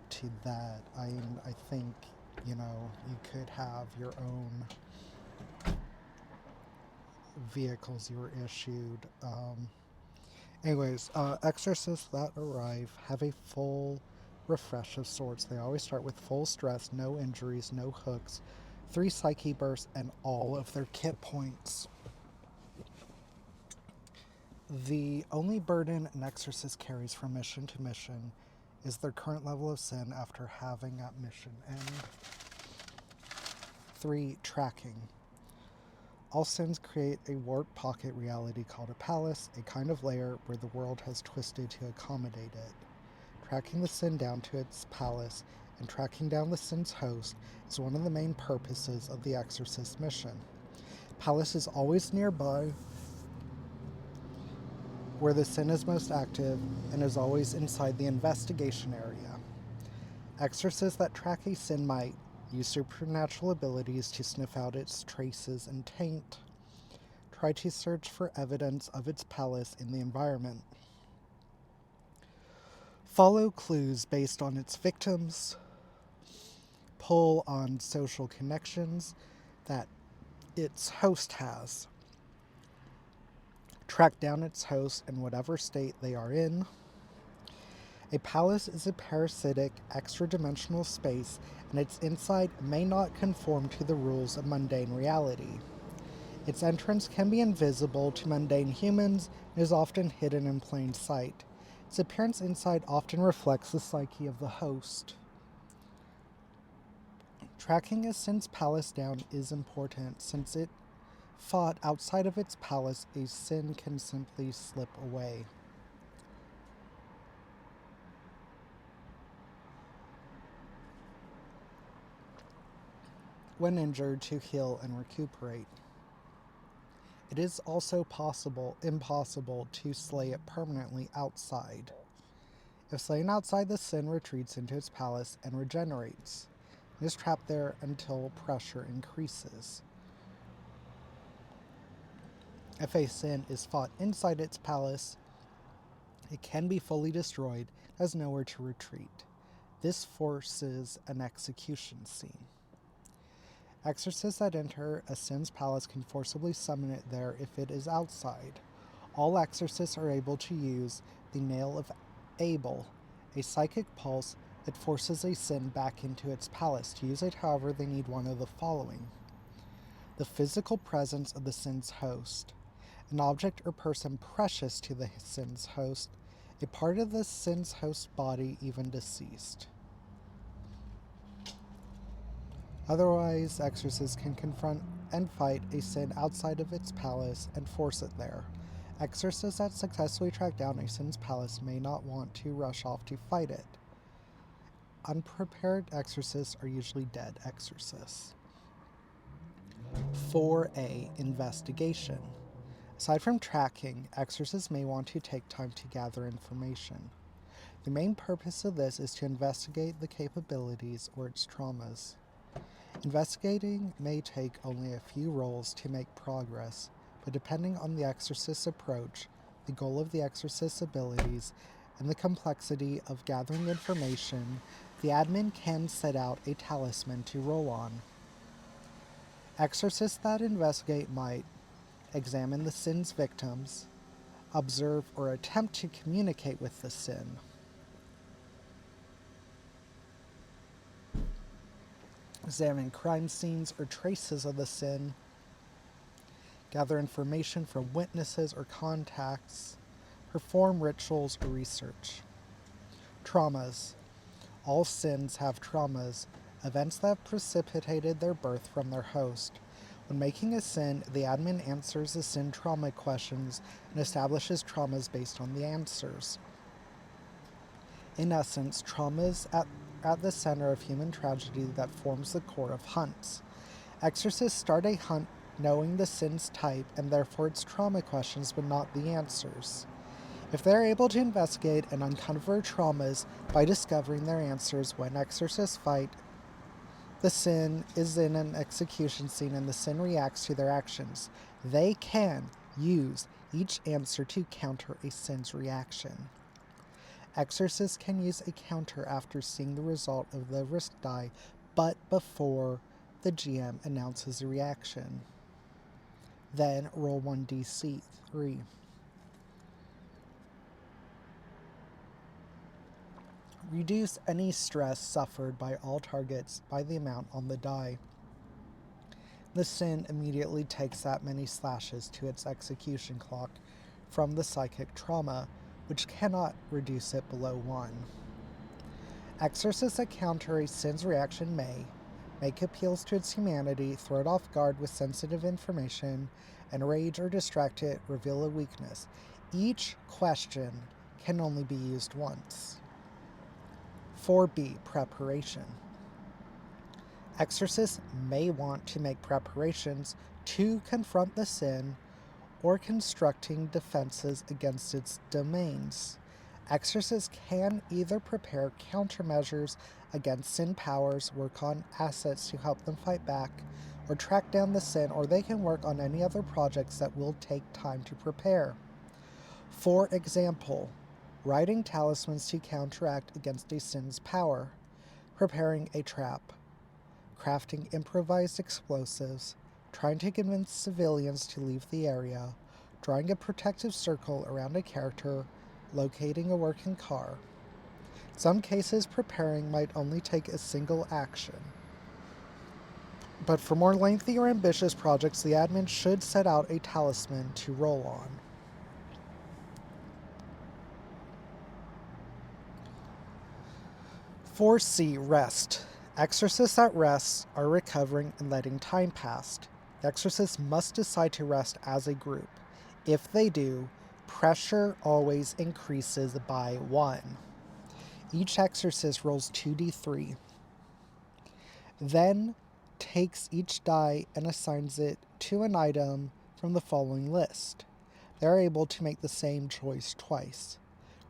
to that. I think, you could have your own vehicles you were issued. Exorcists that arrive have a full refresh of sorts. They always start with full stress, no injuries, no hooks, 3 psyche bursts, and all of their kit points. The only burden an exorcist carries from mission to mission is their current level of sin after having that mission end. 3. Tracking. All sins create a warped pocket reality called a palace, a kind of layer where the world has twisted to accommodate it. Tracking the sin down to its palace and tracking down the sin's host is one of the main purposes of the exorcist mission. Palace is always nearby, where the sin is most active, and is always inside the investigation area. Exorcists that track a sin might use supernatural abilities to sniff out its traces and taint. Try to search for evidence of its palace in the environment. Follow clues based on its victims. Pull on social connections that its host has. Track down its host in whatever state they are in. A palace is a parasitic, extra-dimensional space, and its inside may not conform to the rules of mundane reality. Its entrance can be invisible to mundane humans and is often hidden in plain sight. Its appearance inside often reflects the psyche of the host. Tracking a sin's palace down is important, since it fought outside of its palace, a sin can simply slip away. When injured, to heal and recuperate. It is also impossible to slay it permanently outside. If slain outside, the sin retreats into its palace and regenerates. It is trapped there until pressure increases. If a sin is fought inside its palace, it can be fully destroyed, has nowhere to retreat. This forces an execution scene. Exorcists that enter a sin's palace can forcibly summon it there if it is outside. All exorcists are able to use the Nail of Abel, a psychic pulse that forces a sin back into its palace. To use it, however, they need one of the following: the physical presence of the sin's host, an object or person precious to the sin's host, a part of the sin's host body even deceased. Otherwise, exorcists can confront and fight a sin outside of its palace and force it there. Exorcists that successfully track down a sin's palace may not want to rush off to fight it. Unprepared exorcists are usually dead exorcists. 4A. Investigation. Aside from tracking, exorcists may want to take time to gather information. The main purpose of this is to investigate the capabilities or its traumas. Investigating may take only a few rolls to make progress, but depending on the exorcist's approach, the goal of the exorcist's abilities, and the complexity of gathering information, the admin can set out a talisman to roll on. Exorcists that investigate might examine the sin's victims, observe or attempt to communicate with the sin, examine crime scenes or traces of the sin, gather information from witnesses or contacts, perform rituals or research. Traumas. All sins have traumas, events that have precipitated their birth from their host. When making a sin, the admin answers the sin trauma questions and establishes traumas based on the answers. In essence, trauma is at the center of human tragedy that forms the core of hunts. Exorcists start a hunt knowing the sin's type and therefore its trauma questions but not the answers. If they are able to investigate and uncover traumas by discovering their answers when exorcists fight, the sin is in an execution scene and the sin reacts to their actions. They can use each answer to counter a sin's reaction. Exorcists can use a counter after seeing the result of the risk die, but before the GM announces a reaction. Then roll 1d3. Reduce any stress suffered by all targets by the amount on the die. The sin immediately takes that many slashes to its execution clock from the psychic trauma, which cannot reduce it below 1. Exorcists that counter a sin's reaction may make appeals to its humanity, throw it off guard with sensitive information, enrage or distract it, reveal a weakness. Each question can only be used once. 4b. Preparation. Exorcists may want to make preparations to confront the sin or constructing defenses against its domains. Exorcists can either prepare countermeasures against sin powers, work on assets to help them fight back, or track down the sin, or they can work on any other projects that will take time to prepare. For example, writing talismans to counteract against a sin's power, preparing a trap, crafting improvised explosives, trying to convince civilians to leave the area, drawing a protective circle around a character, locating a working car. In some cases, preparing might only take a single action. But for more lengthy or ambitious projects, the admin should set out a talisman to roll on. 4c. Rest. Exorcists at rest are recovering and letting time pass. The exorcists must decide to rest as a group. If they do, pressure always increases by 1. Each exorcist rolls 2d3, then takes each die and assigns it to an item from the following list. They are able to make the same choice twice.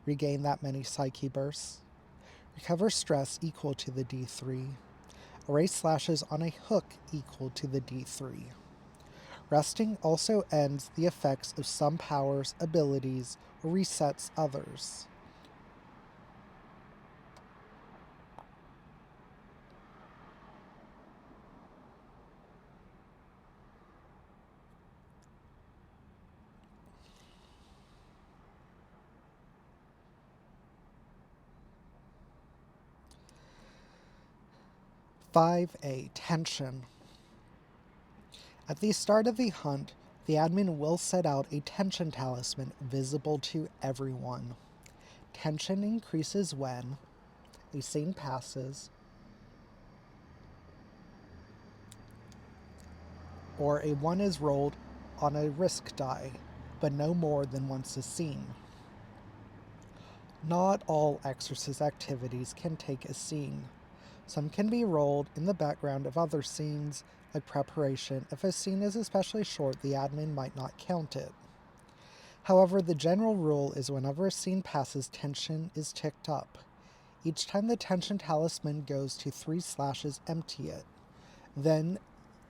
Regain that many psyche bursts. Recover stress equal to the d3. Erase slashes on a hook equal to the d3. Resting also ends the effects of some powers, abilities, or resets others. (5a) Tension. At the start of the hunt, the admin will set out a tension talisman visible to everyone. Tension increases when a scene passes, or a 1 is rolled on a risk die, but no more than once a scene. Not all exorcist activities can take a scene. Some can be rolled in the background of other scenes, like preparation. If a scene is especially short, the admin might not count it. However, the general rule is whenever a scene passes, tension is ticked up. Each time the tension talisman goes to 3 slashes, empty it. Then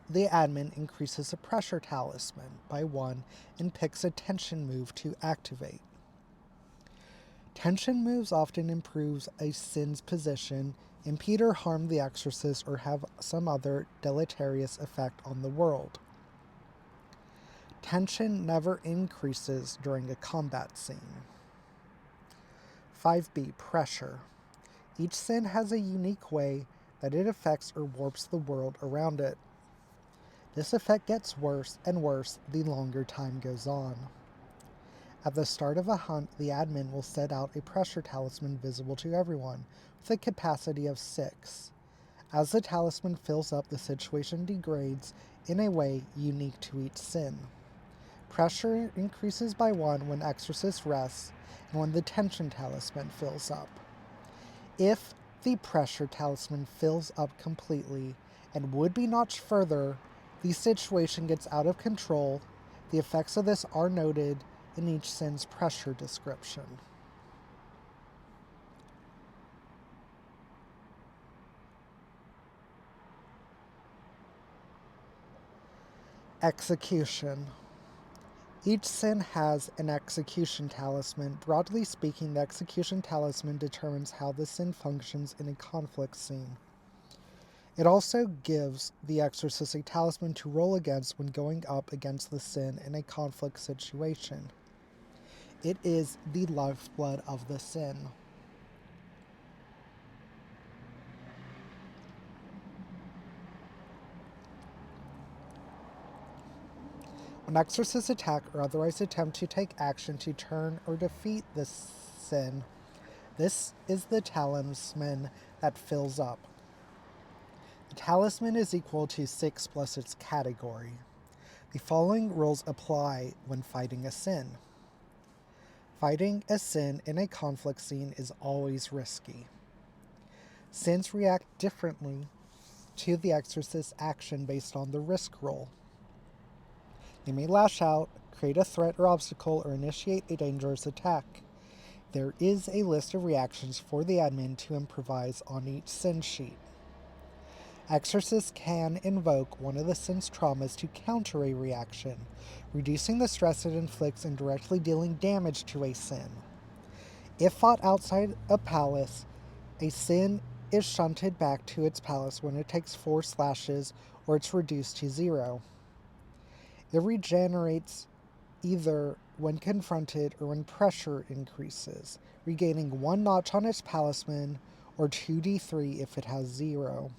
the admin increases the pressure talisman by 1 and picks a tension move to activate. Tension moves often improves a sin's position, impede or harm the exorcist, or have some other deleterious effect on the world. Tension never increases during a combat scene. 5b. Pressure. Each sin has a unique way that it affects or warps the world around it. This effect gets worse and worse the longer time goes on. At the start of a hunt, the admin will set out a pressure talisman visible to everyone, with a capacity of 6. As the talisman fills up, the situation degrades in a way unique to each sin. Pressure increases by 1 when Exorcist rests and when the tension talisman fills up. If the pressure talisman fills up completely and would be notched further, the situation gets out of control. The effects of this are noted in each sin's pressure description. Execution. Each sin has an execution talisman. Broadly speaking, the execution talisman determines how the sin functions in a conflict scene. It also gives the exorcist a talisman to roll against when going up against the sin in a conflict situation. It is the lifeblood of the sin. When exorcists attack or otherwise attempt to take action to turn or defeat this sin, this is the talisman that fills up. The talisman is equal to 6 plus its category. The following rules apply when fighting a sin. Fighting a sin in a conflict scene is always risky. Sins react differently to the exorcist's action based on the risk roll. They may lash out, create a threat or obstacle, or initiate a dangerous attack. There is a list of reactions for the admin to improvise on each sin sheet. Exorcists can invoke one of the sin's traumas to counter a reaction, reducing the stress it inflicts and directly dealing damage to a sin. If fought outside a palace, a sin is shunted back to its palace when it takes 4 slashes or it's reduced to 0. It regenerates either when confronted or when pressure increases, regaining 1 notch on its talisman or 2d3 if it has 0.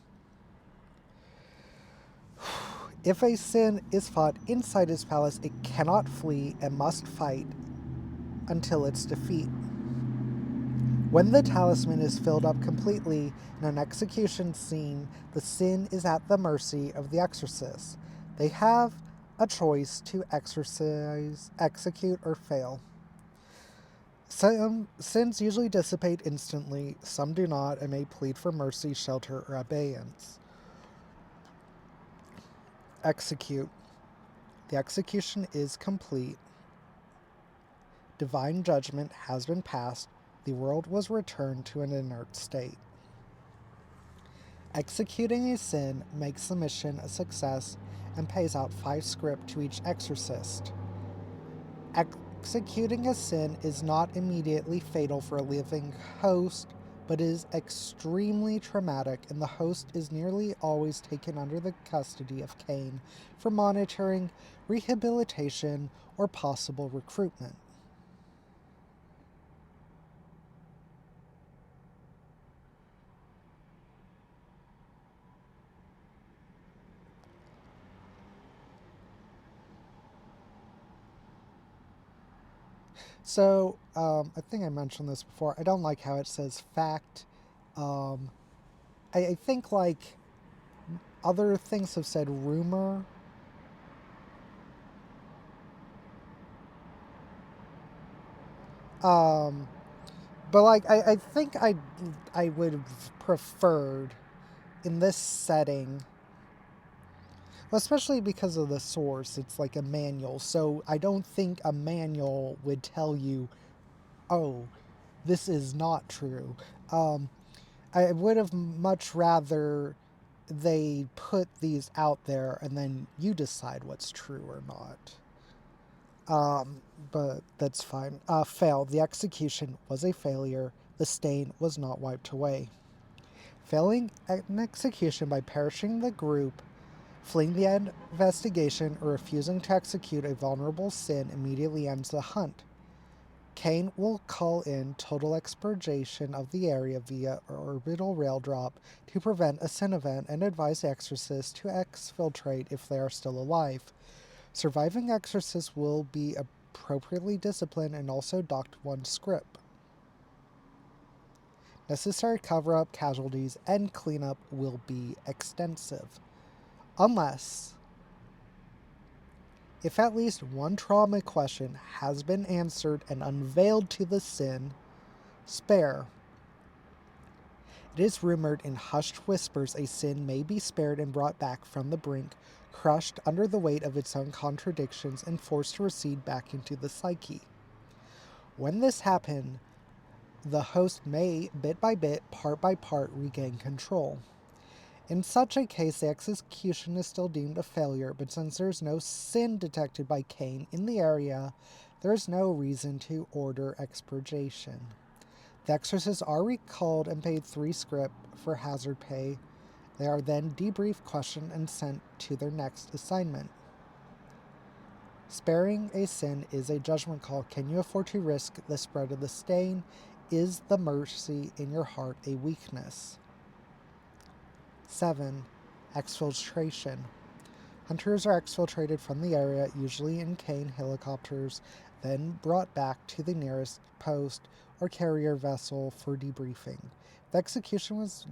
If a sin is fought inside its palace, it cannot flee and must fight until its defeat. When the talisman is filled up completely in an execution scene, the sin is at the mercy of the exorcist. They have a choice to execute, or fail. Some sins usually dissipate instantly, some do not, and may plead for mercy, shelter, or abeyance. Execute. The execution is complete. Divine judgment has been passed. The world was returned to an inert state. Executing a sin makes the mission a success and pays out 5 script to each exorcist. Executing a sin is not immediately fatal for a living host, but is extremely traumatic, and the host is nearly always taken under the custody of CAIN for monitoring, rehabilitation, or possible recruitment. So, I think I mentioned this before. I don't like how it says fact. I think, like, other things have said rumor. Um, but, like, I think I would have preferred in this setting, especially because of the source, it's like a manual. So I don't think a manual would tell you, oh, this is not true. I would have much rather they put these out there and then you decide what's true or not. But that's fine. Fail. The execution was a failure. The stain was not wiped away. Failing an execution by perishing the group, fleeing the investigation, or refusing to execute a vulnerable sin immediately ends the hunt. CAIN will call in total expurgation of the area via orbital rail drop to prevent a sin event and advise the exorcists to exfiltrate if they are still alive. Surviving exorcists will be appropriately disciplined and also docked 1 script. Necessary cover-up, casualties, and cleanup will be extensive. Unless, if at least 1 trauma question has been answered and unveiled to the sin, spare. It is rumored in hushed whispers a sin may be spared and brought back from the brink, crushed under the weight of its own contradictions and forced to recede back into the psyche. When this happens, the host may, bit by bit, part by part, regain control. In such a case, the execution is still deemed a failure, but since there is no sin detected by CAIN in the area, there is no reason to order expurgation. The exorcists are recalled and paid 3 scrip for hazard pay. They are then debriefed, questioned, and sent to their next assignment. Sparing a sin is a judgment call. Can you afford to risk the spread of the stain? Is the mercy in your heart a weakness? 7. Exfiltration. Hunters are exfiltrated from the area, usually in CAIN helicopters, then brought back to the nearest post or carrier vessel for debriefing. The execution was...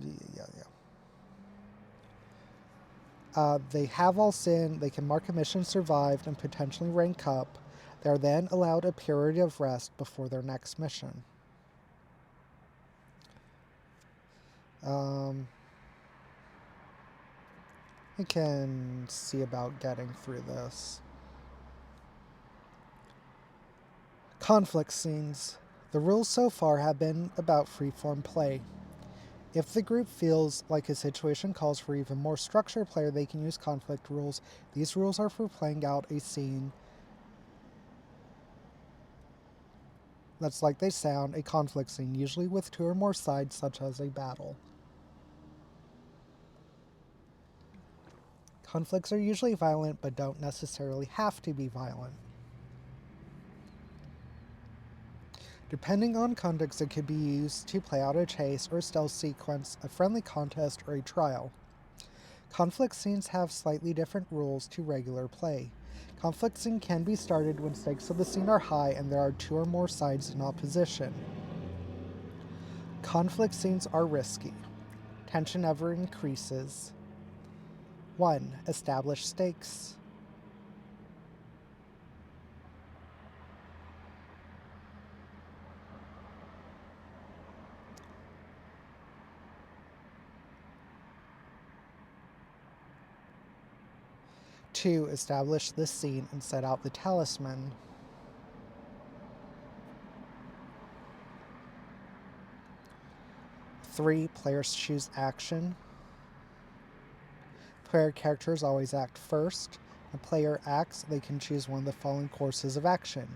they have all sinned, they can mark a mission survived and potentially rank up. They are then allowed a period of rest before their next mission. We can see about getting through this. Conflict scenes. The rules so far have been about freeform play. If the group feels like a situation calls for even more structured play, they can use conflict rules. These rules are for playing out a scene that's like they sound, a conflict scene, usually with 2 or more sides, such as a battle. Conflicts are usually violent, but don't necessarily have to be violent. Depending on context, it could be used to play out a chase or stealth sequence, a friendly contest, or a trial. Conflict scenes have slightly different rules to regular play. Conflict scene can be started when stakes of the scene are high and there are 2 or more sides in opposition. Conflict scenes are risky. Tension ever increases. 1. Establish stakes. 2. Establish the scene and set out the talisman. 3. Players choose action. Player characters always act first. When a player acts, they can choose one of the following courses of action.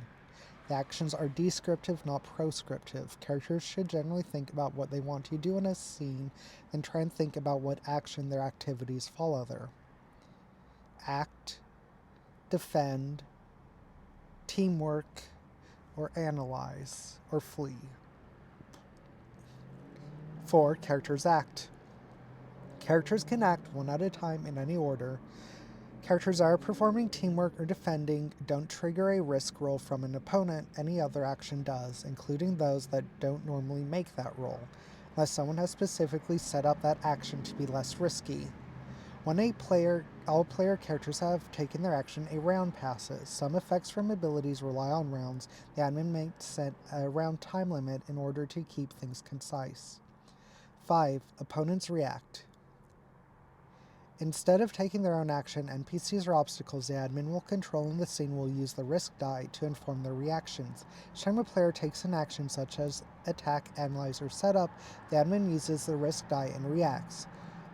The actions are descriptive, not proscriptive. Characters should generally think about what they want to do in a scene, then try and think about what action their activities follow there. Act, defend, teamwork, or analyze, or flee. 4. Characters act. Characters can act one at a time in any order. Characters that are performing teamwork or defending don't trigger a risk roll from an opponent. Any other action does, including those that don't normally make that roll, unless someone has specifically set up that action to be less risky. When all player characters have taken their action, a round passes. Some effects from abilities rely on rounds. The admin may set a round time limit in order to keep things concise. 5. Opponents react. Instead of taking their own action, NPCs or obstacles the admin will control in the scene will use the risk die to inform their reactions. Each time a player takes an action such as attack, analyze, or setup, the admin uses the risk die and reacts.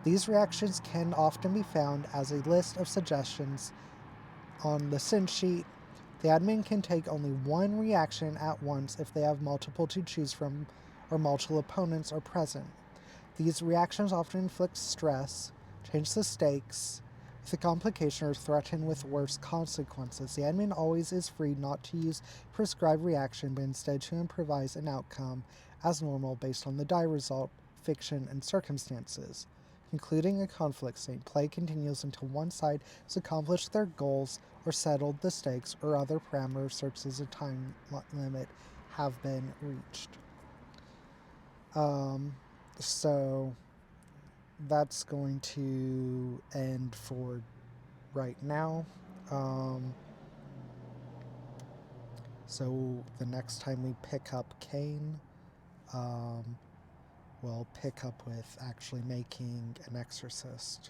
These reactions can often be found as a list of suggestions on the sin sheet. The admin can take only one reaction at once if they have multiple to choose from or multiple opponents are present. These reactions often inflict stress, change the stakes, with a complication, or threaten with worse consequences. The admin always is free not to use prescribed reaction, but instead to improvise an outcome as normal based on the die result, fiction, and circumstances. Concluding a conflict scene, play continues until one side has accomplished their goals or settled the stakes or other parameters such as a time limit have been reached. So that's going to end for right now. So the next time we pick up CAIN, we'll pick up with actually making an exorcist.